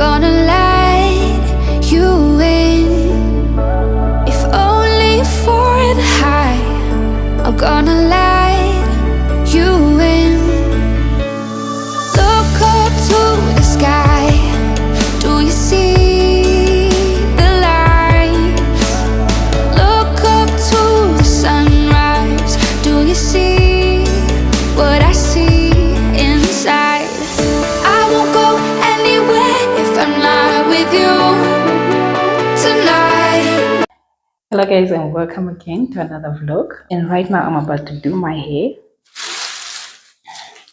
gonna let you in, if only for the high. I'm gonna let you in. Look up to the sky. Do you see the lights? Look up to the sunrise. Do you see what I see inside? I won't go anywhere if I'm not with you tonight. Hello guys, and welcome again to another vlog. And right now I'm about to do my hair.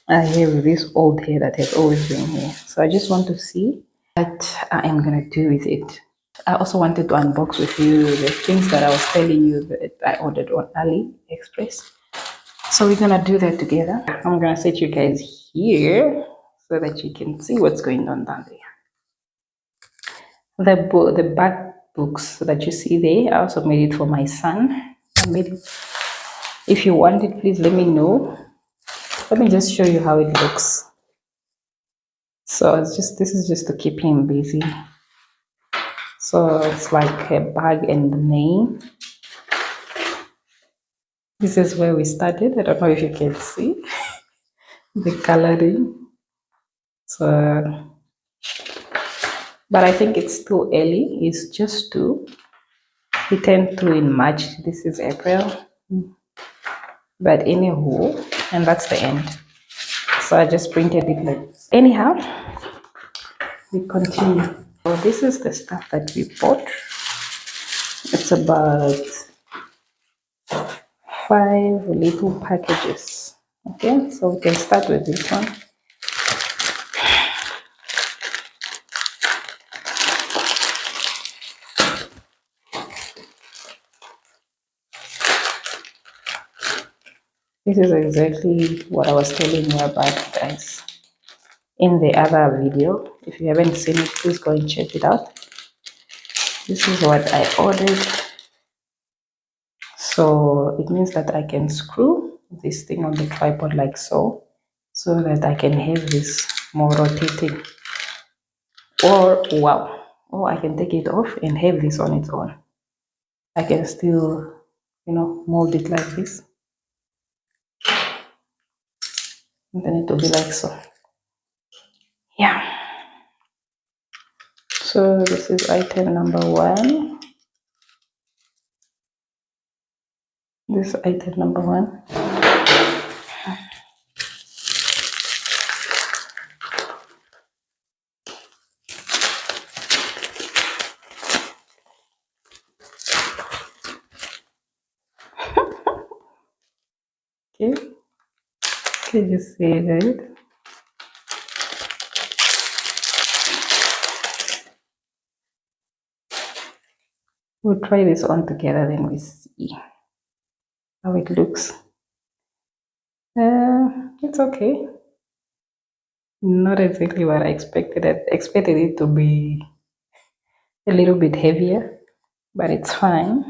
I have this old hair that has always been here, so I just want to see what I am gonna do with it. I also wanted to unbox with you the things that I was telling you that I ordered on AliExpress. So we're gonna do that together. I'm gonna set you guys here so that you can see what's going on down there. The back books that you see there, I also made it for my son. I made it. If you want it, please let me know. Let me just show you how it looks. So this is just to keep him busy. So it's like a bag and the name. This is where we started. I don't know if you can see the coloring. So, but I think it's too early. It's just 2. He turned 2 in March. This is April. But anywho, and that's the end. So I just printed it like this. Anyhow, we continue. So this is the stuff that we bought. It's about 5 little packages. Okay, so we can start with this one. This is exactly what I was telling you about, guys, in the other video. If you haven't seen it, please go and check it out. This is what I ordered. So it means that I can screw this thing on the tripod like so that I can have this more rotating. Or wow, or I can take it off and have this on its own. I can still, mold it like this. And then it will be like so. Yeah. So this is item number 1. This is item number 1. Okay. Can you see it? We'll try this on together, then we see how it looks. It's okay. Not exactly what I expected. I expected it to be a little bit heavier, but it's fine.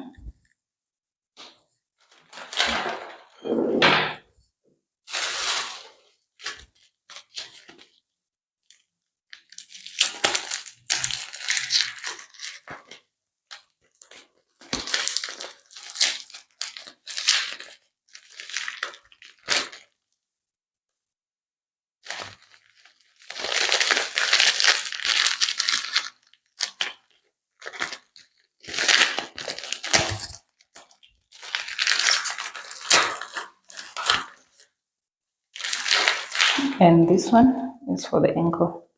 And this one is for the ankle.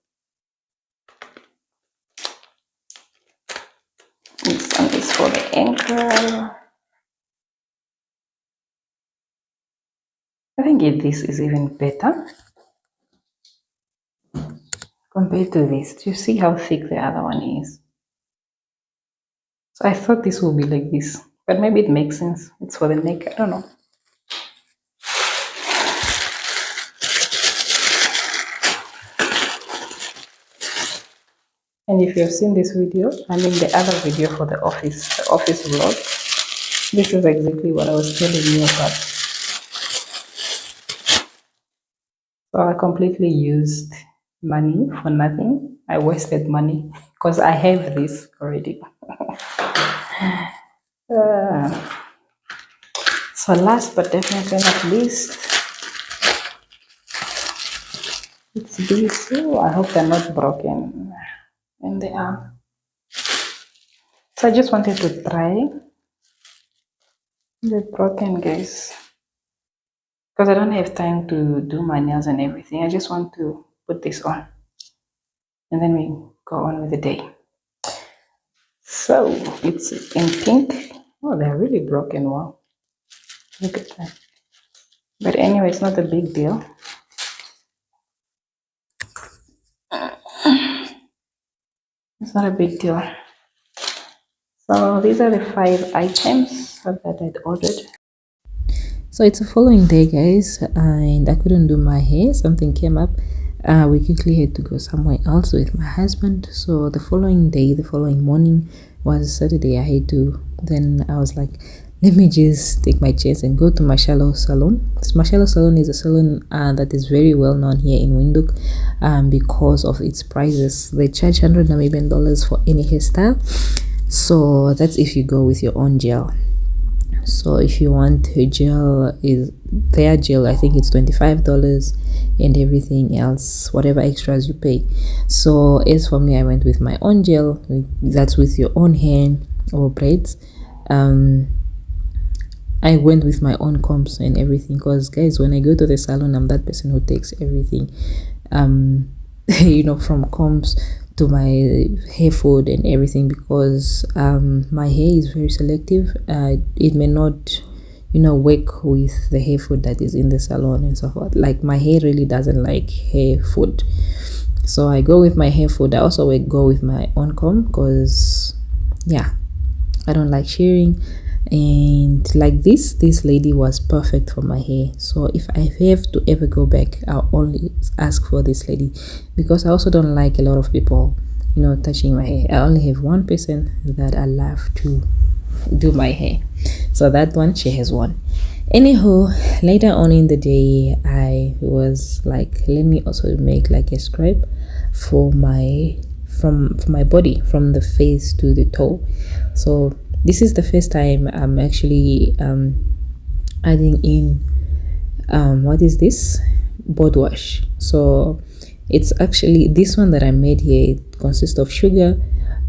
This one is for the ankle. I think this is even better compared to this. Do you see how thick the other one is? So I thought this would be like this, but maybe it makes sense. It's for the neck. I don't know. And if you have seen this video, I mean the other video for the office vlog, this is exactly what I was telling you about. So I completely used money for nothing. I wasted money because I have this already. So last but definitely not least, it's these. Oh, I hope they're not broken. And they are. So I just wanted to try the broken, guys, because I don't have time to do my nails and everything. I just want to put this on and then we go on with the day. So it's in pink. Oh, they're really broken. Wow, look at that. But anyway, it's not a big deal. It's not a big deal. So these are the 5 items that I'd ordered. So it's the following day, guys, and I couldn't do my hair. Something came up. We quickly had to go somewhere else with my husband. So the following day, the following morning was Saturday. Then I was like, let me just take my chance and go to Marshalo Salon. Marshalo Salon is a salon that is very well known here in Windhoek because of its prices. They charge $100 Namibian for any hairstyle. So that's if you go with your own gel. So if you want a gel, is their gel, I think it's $25, and everything else, whatever extras you pay. So as for me, I went with my own gel. That's with your own hair or braids. I went with my own combs and everything, because guys, when I go to the salon, I'm that person who takes everything, from combs to my hair food and everything, because my hair is very selective. It may not work with the hair food that is in the salon and so forth. Like, my hair really doesn't like hair food, so I go with my hair food. I also go with my own comb, because I don't like sharing. And like this lady was perfect for my hair. So if I have to ever go back, I'll only ask for this lady, because I also don't like a lot of people touching my hair. I only have one person that I love to do my hair, so that one, she has one. Anywho, later on in the day, I was like, let me also make like a scrub for my body, from the face to the toe. So this is the first time I'm actually adding in what is this, body wash. So it's actually this one that I made here. It consists of sugar,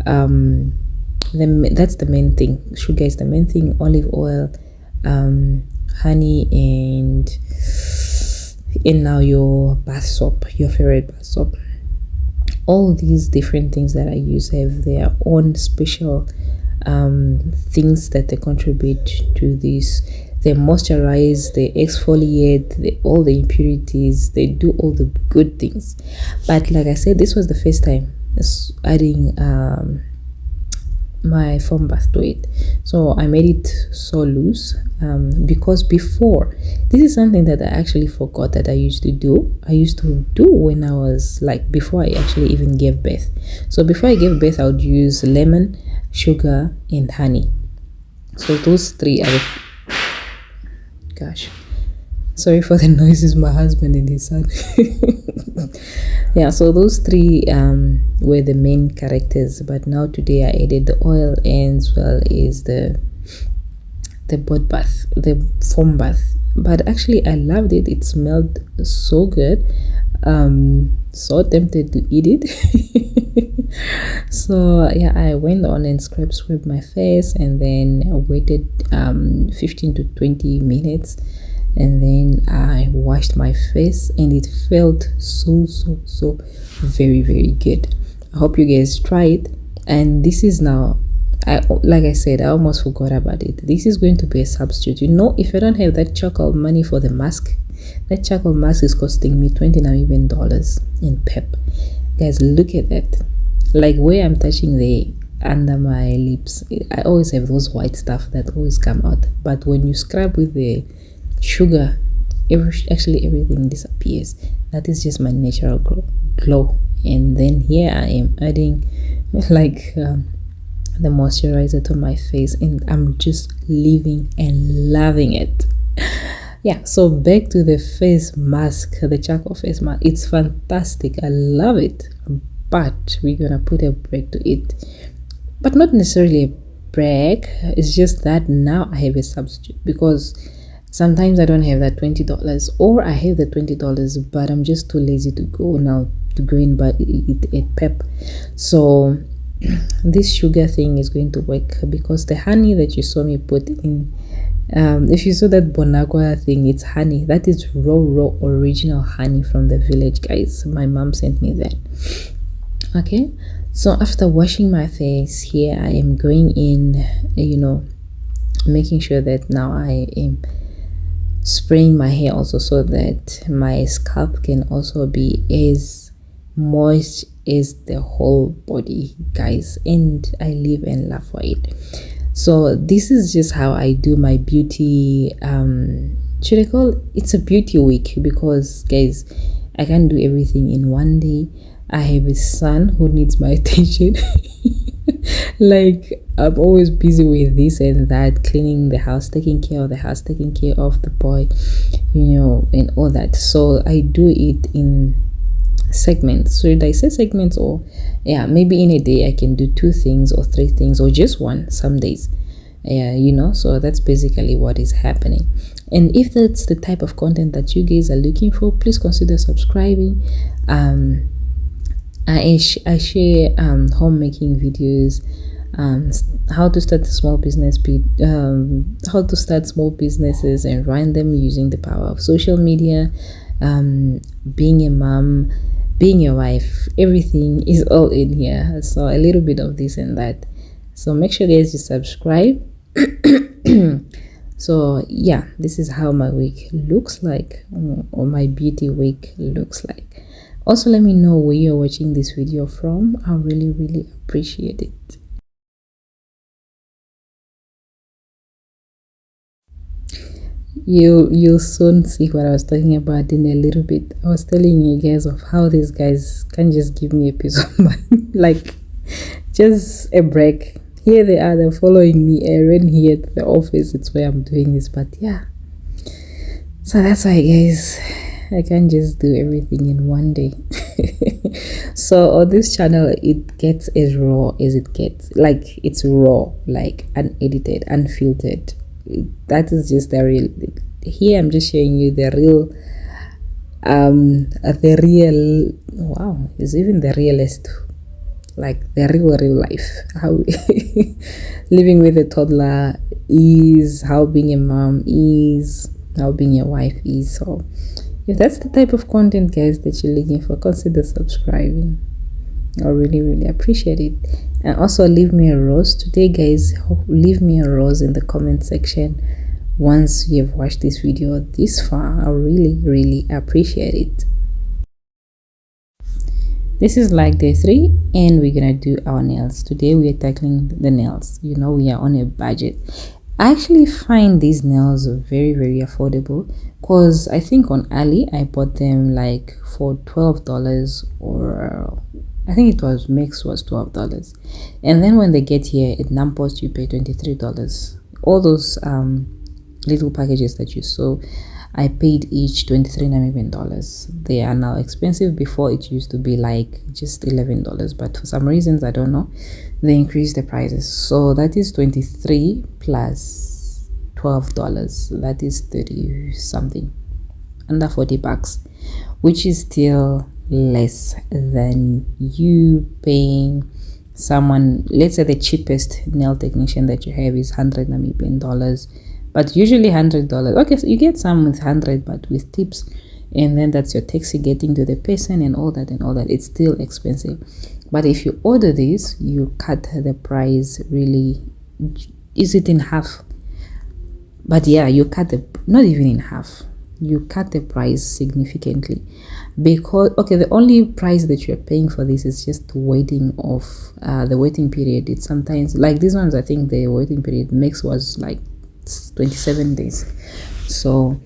that's the main thing. Sugar is the main thing, olive oil, honey, and now your bath soap, your favorite bath soap. All these different things that I use have their own special things that they contribute to this. They moisturize, they exfoliate, all the impurities, they do all the good things. But like I said, this was the first time adding my foam bath to it, so I made it so loose, because before, this is something that I actually forgot that I used to do when I was like, before I actually even gave birth. So before I gave birth, I would use lemon, sugar, and honey. So those three are gosh, sorry for the noises, my husband and his son. So those three were the main characters. But now today I added the oil, as well as the body bath, the foam bath. But actually I loved it. It smelled so good. So tempted to eat it. So I went on and scrubbed my face, and then waited 15 to 20 minutes, and then I washed my face, and it felt so very, very good. I hope you guys try it. And this is now, like I said, I almost forgot about it. This is going to be a substitute. If I don't have that charcoal money for the mask, that charcoal mask is costing me $20 Namibian in Pep. Guys, look at that. Like, where I'm touching the under my lips, I always have those white stuff that always come out. But when you scrub with the sugar, everything disappears. That is just my natural glow. And then here I am adding like the moisturizer to my face, and I'm just living and loving it. Yeah, so back to the face mask, the charcoal face mask. It's fantastic. I love it. But we're gonna put a break to it. But not necessarily a break. It's just that now I have a substitute, because sometimes I don't have that $20, or I have the $20, but I'm just too lazy to go now to go and buy it at Pep. So this sugar thing is going to work, because the honey that you saw me put in, if you saw that Bonagua thing, it's honey. That is raw original honey from the village, guys. My mom sent me that. Okay, so after washing my face here, I am going in, making sure that now I am spraying my hair also, so that my scalp can also be as moist as the whole body, guys, and I live and laugh for it. So this is just how I do my beauty, should I call it's a beauty week, because guys, I can't do everything in one day. I have a son who needs my attention. Like, I'm always busy with this and that, cleaning the house, taking care of the house, taking care of the boy, and all that. So I do it in segments. So did I say segments? Or yeah, maybe in a day I can do 2 things or 3 things, or just one some days. Yeah, so that's basically what is happening. And if that's the type of content that you guys are looking for, please consider subscribing. I share homemaking videos, how to start a small business, how to start small businesses and run them using the power of social media, being a mom, being a wife, everything is all in here. So a little bit of this and that. So make sure guys you subscribe. So yeah, this is how my week looks like, or my beauty week looks like. Also, let me know where you're watching this video from. I really appreciate it. You'll soon see what I was talking about in a little bit. I was telling you guys of how these guys can just give me a piece of mind, like just a break. Here they are, they're following me. I ran here to the office, it's where I'm doing this. But yeah, so that's why guys, I can't just do everything in one day. So on this channel, it gets as raw as it gets. Like, it's raw, like unedited, unfiltered. That is just the real. Here I'm just showing you the real, wow, it's even the realest, like the real life, how living with a toddler is, how being a mom is, how being a wife is. So if that's the type of content guys that you're looking for, consider subscribing. I really appreciate it. And also leave me a rose today guys. Leave me a rose in the comment section once you have watched this video this far. I really appreciate it. This is like day 3 and we're gonna do our nails. Today we are tackling the nails. We are on a budget. I actually find these nails very affordable, because I think on Ali I bought them like for $12, or I think it was Mix was $12, and then when they get here at Unported you pay $23. All those little packages that you saw, I paid each $23 Namibian. They are now expensive. Before it used to be like just $11, but for some reasons I don't know, they increased the prices. So that is 23 plus $12, that is 30 something, under 40 bucks, which is still less than you paying someone. Let's say the cheapest nail technician that you have is 100 Namibian dollars, but usually $100. Okay, so you get some with 100, but with tips, and then that's your taxi getting to the person and all that, it's still expensive. But if you order this, you cut the price really, is it in half? But yeah, you cut the, not even in half, you cut the price significantly, because okay, the only price that you're paying for this is just waiting off the waiting period. It's sometimes like these ones, I think the waiting period mix was like 27 days. So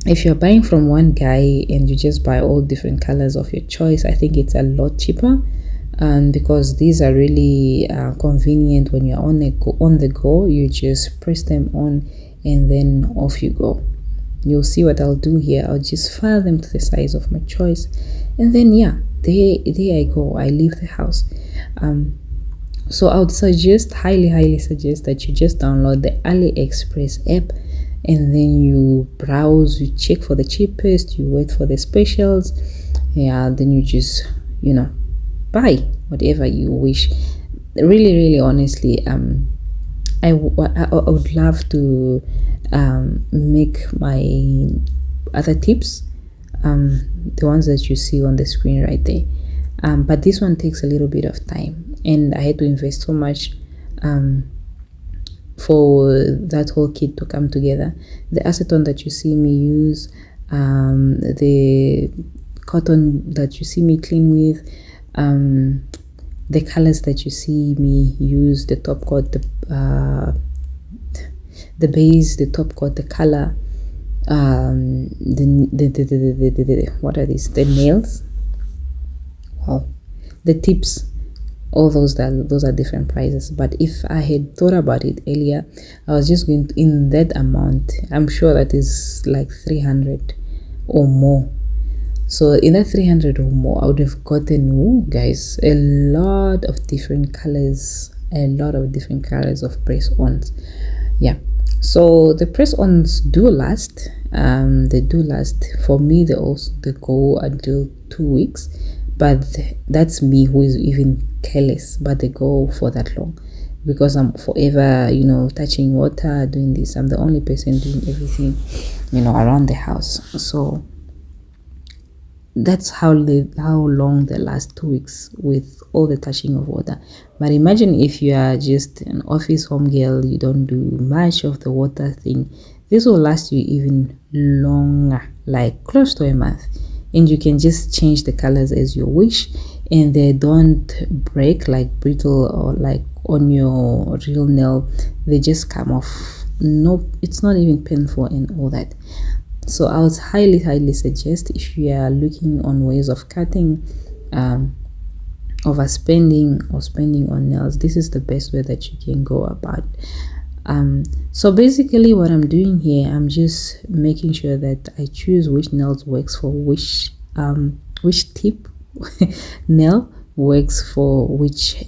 if you're buying from one guy and you just buy all different colors of your choice, I think it's a lot cheaper, because these are really convenient. When you're on the go, you just press them on and then off you go. you'll see what I'll do here. I'll just file them to the size of my choice, and then yeah, there I go. I leave the house. So I would suggest, highly suggest, that you just download the AliExpress app, and then you browse, you check for the cheapest, you wait for the specials, yeah, then you just, you know, buy whatever you wish. Really honestly, I would love to make my other tips, the ones that you see on the screen right there, but this one takes a little bit of time, and I had to invest so much for that whole kit to come together. The acetone that you see me use, the cotton that you see me clean with, the colors that you see me use, the top coat, the base, the top coat, the color, what are these, the nails, wow, the tips, all those are different prices. But if I had thought about it earlier, I was just going to, in that amount, I'm sure that is like 300 or more. So in that 300 or more, I would have gotten, guys, a lot of different colors of press-ons. Yeah, so the press-ons do last. They do last. For me, they go until 2 weeks, but that's me who is even careless, but they go for that long because I'm forever, you know, touching water, doing this. I'm the only person doing everything, you know, around the house. So that's how long they last, 2 weeks with all the touching of water. But imagine if you are just an office home girl, you don't do much of the water thing, this will last you even longer, like close to a month, and you can just change the colors as you wish, and they don't break like brittle or like on your real nail. They just come off. Nope, it's not even painful and all that. So I would highly suggest, if you are looking on ways of cutting, overspending or spending on nails, this is the best way that you can go about. So basically what I'm doing here, I'm just making sure that I choose which nails works for which tip nail works for which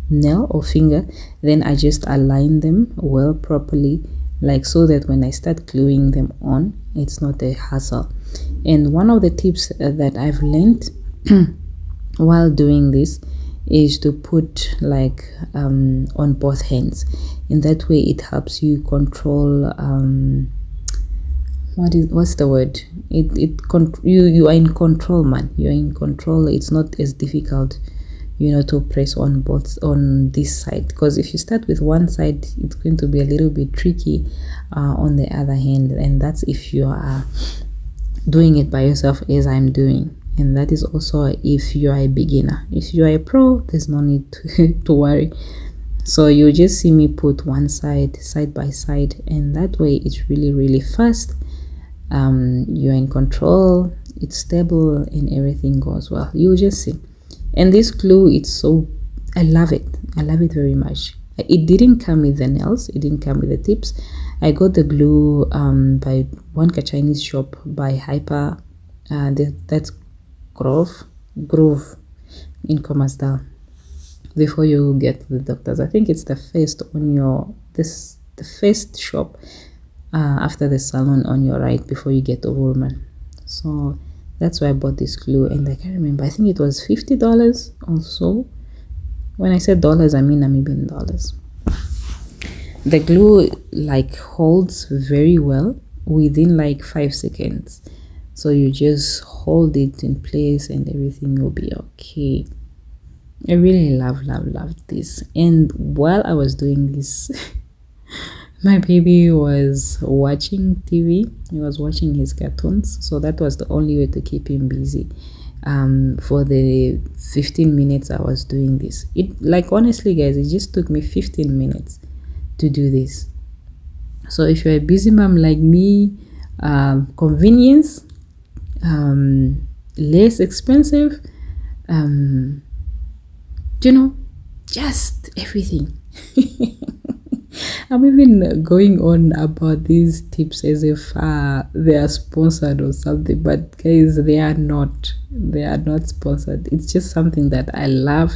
nail or finger. Then I just align them well properly, like so that when I start gluing them on, it's not a hassle. And one of the tips that I've learned while doing this is to put like on both hands. In that way it helps you control what's the word, you are in control, man. You're in control. It's not as difficult, you know, to press on both on this side, because if you start with one side, it's going to be a little bit tricky on the other hand, and that's if you are doing it by yourself as I'm doing. And that is also if you are a beginner. If you are a pro, there's no need to worry. So you just see me put one side by side, and that way it's really fast. You're in control, it's stable, and everything goes well. You'll just see. And this glue, it's so, I love it very much. It didn't come with the nails, it didn't come with the tips. I got the glue by one Chinese shop by Hyper, that's Groove in Commercedal. Before you get to the doctors, I think it's the first on your the first shop after the salon on your right before you get to Woolman. So that's why I bought this glue, and I can't remember, I think it was $50 or so. When I said dollars, I mean Namibian dollars. The glue like holds very well within like 5 seconds. So you just hold it in place and everything will be okay. I really love this. And while I was doing this, my baby was watching TV. He was watching his cartoons. So that was the only way to keep him busy. For the 15 minutes I was doing this. It, like, honestly guys, it just took me 15 minutes to do this. So if you're a busy mom like me, convenience, less expensive, you know, just everything. I'm even going on about these tips as if they are sponsored or something, but guys, they are not. They are not sponsored. It's just something that I love,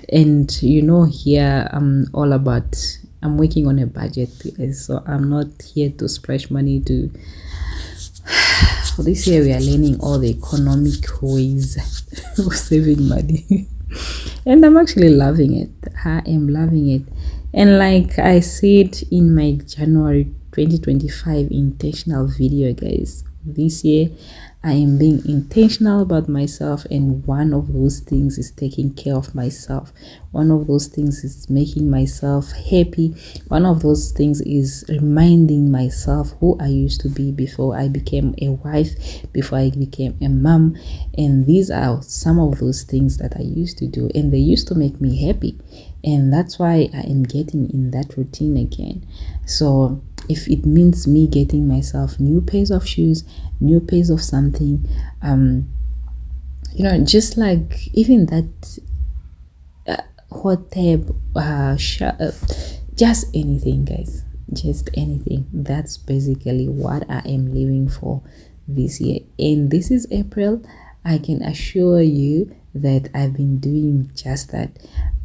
and here I'm all about. I'm working on a budget, guys, so I'm not here to splash money. For this year, we are learning all the economic ways of saving money, and I'm actually loving it. I am loving it. And like I said in my January 2025 intentional video, guys, this year I am being intentional about myself, and one of those things is taking care of myself. One of those things is making myself happy. One of those things is reminding myself who I used to be before I became a wife, before I became a mom. And these are some of those things that I used to do, and they used to make me happy. And that's why I am getting in that routine again. So if it means me getting myself new pairs of shoes, new pairs of something, just like even that hot tub, just anything, guys, just anything. That's basically what I am living for this year. And this is April. I can assure you that I've been doing just that.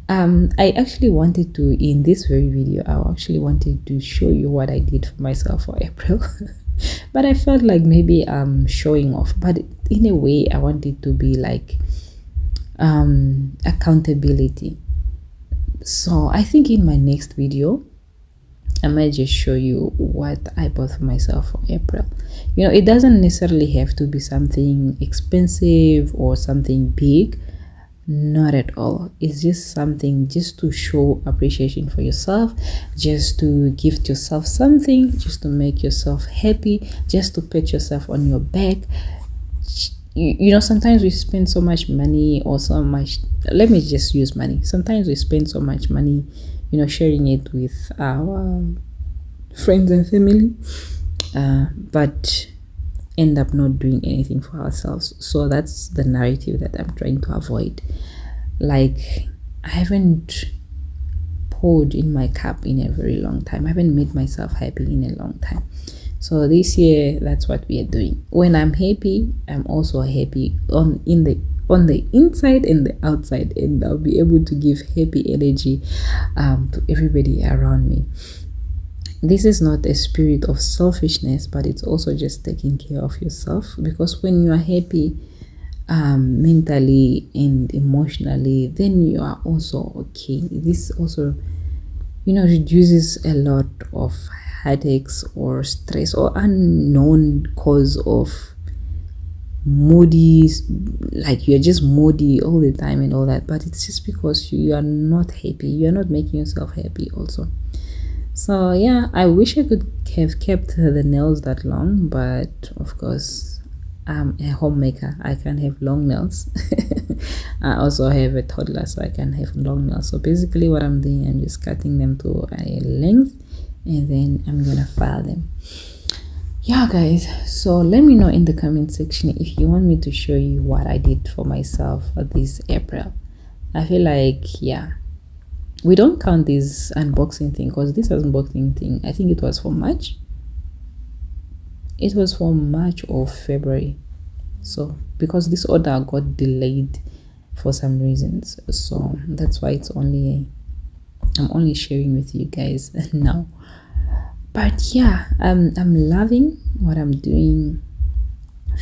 I actually wanted to, in this very video, I actually wanted to show you what I did for myself for April. But I felt like maybe I'm showing off. But in a way, I wanted to be like accountability. So I think in my next video, I might just show you what I bought for myself for April. It doesn't necessarily have to be something expensive or something big. Not at all. It's just something just to show appreciation for yourself, just to gift yourself something, just to make yourself happy, just to pat yourself on your back. Sometimes we spend so much money, or so much, let me just use money. Sometimes we spend so much money, sharing it with our friends and family, but end up not doing anything for ourselves. So that's the narrative that I'm trying to avoid. Like, I haven't poured in my cup in a very long time. I haven't made myself happy in a long time. So this year, that's what we are doing. When I'm happy, I'm also happy on the inside and the outside, and I'll be able to give happy energy to everybody around me. This is not a spirit of selfishness, but it's also just taking care of yourself, because when you are happy mentally and emotionally, then you are also okay. This also reduces a lot of headaches or stress or unknown cause of moody, like you're just moody all the time and all that. But it's just because you are not happy, you're not making yourself happy also. So yeah, I wish I could have kept the nails that long, but of course I'm a homemaker. I can't have long nails. I also have a toddler, so I can't have long nails. So basically what I'm doing, I'm just cutting them to a length, and then I'm gonna file them. Yeah, guys, so let me know in the comment section if you want me to show you what I did for myself this April. I feel like, yeah, we don't count this unboxing thing, because this unboxing thing, I think it was for March. It was for March or February. So because this order got delayed for some reasons, so that's why I'm only sharing with you guys now. But yeah, I'm loving what I'm doing,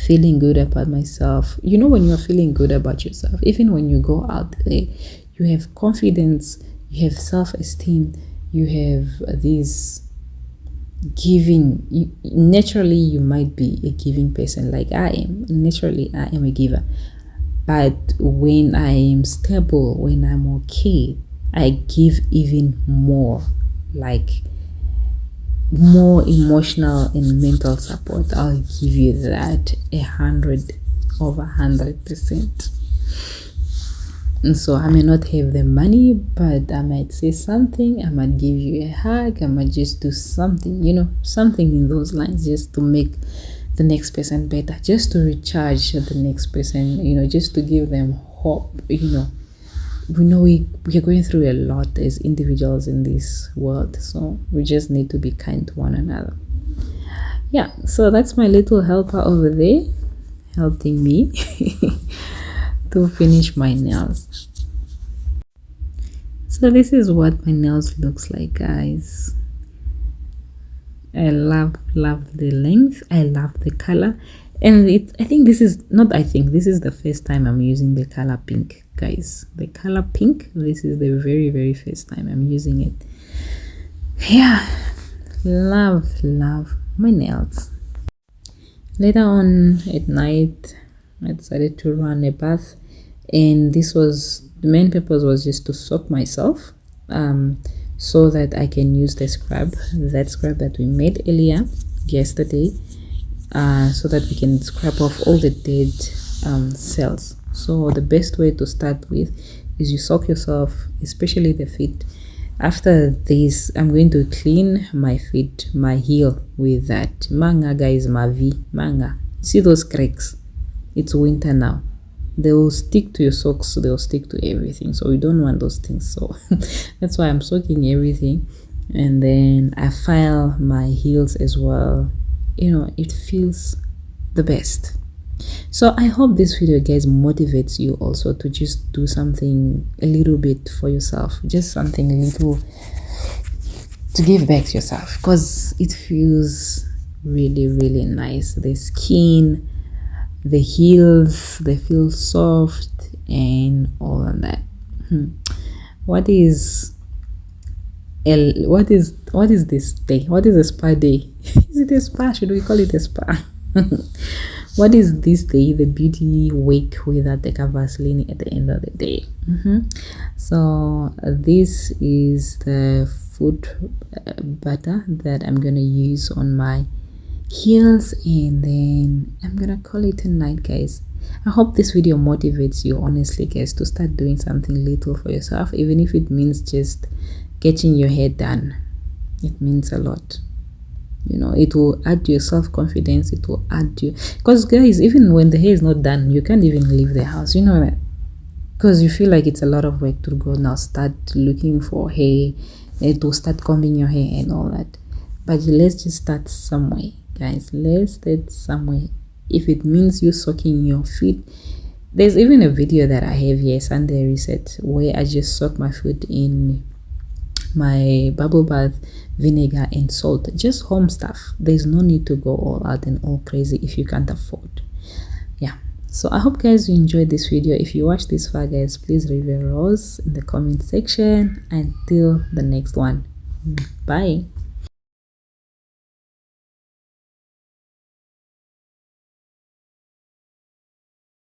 feeling good about myself. When you're feeling good about yourself, even when you go out there, you have confidence, you have self-esteem, you have this giving. Naturally, you might be a giving person, like I am. Naturally, I am a giver. But when I am stable, when I'm okay, I give even more, like more emotional and mental support. I'll give you that 100%. And so I may not have the money, but I might say something, I might give you a hug, I might just do something, something in those lines, just to make the next person better, just to recharge the next person, just to give them hope, we know we are going through a lot as individuals in this world, so we just need to be kind to one another. Yeah, so that's my little helper over there helping me to finish my nails. So this is what my nails looks like, guys. I love the length, I love the color, and this is the first time I'm using the color pink, guys. The color pink, this is the very first time I'm using it. Yeah, love my nails. Later on at night, I decided to run a bath, and the main purpose was just to soak myself so that I can use that scrub that we made earlier yesterday, so that we can scrub off all the dead cells. So the best way to start with is you soak yourself, especially the feet. After this, I'm going to clean my feet, my heel with that manga, guys. Manga, see those cracks? It's winter now, they will stick to your socks, they will stick to everything, so we don't want those things. So that's why I'm soaking everything, and then I file my heels as well. It feels the best. So I hope this video, guys, motivates you also to just do something a little bit for yourself, just something little to give back to yourself, because it feels really nice. The skin, the heels, they feel soft and all of that. What is this day? What is a spa day? Is it a spa? Should we call it a spa? What is this day? The beauty week without the Vaseline at the end of the day. So this is the foot butter that I'm gonna use on my heels, and then I'm gonna call it a night, guys. I hope this video motivates you, honestly, guys, to start doing something little for yourself, even if it means just getting your hair done. It means a lot. It will add to your self-confidence. It will add to you, because guys, even when the hair is not done, you can't even leave the house, that, because you feel like it's a lot of work to go now start looking for hair, to start combing your hair and all that. But let's just start somewhere, guys. Let's start somewhere. If it means you soaking your feet, there's even a video that I have here, Sunday Reset, where I just soak my foot in my bubble bath, vinegar and salt, just home stuff. There's no need to go all out and all crazy if you can't afford. Yeah, so I hope, guys, you enjoyed this video. If you watched this far, guys, please leave a rose in the comment section. Until the next one, bye.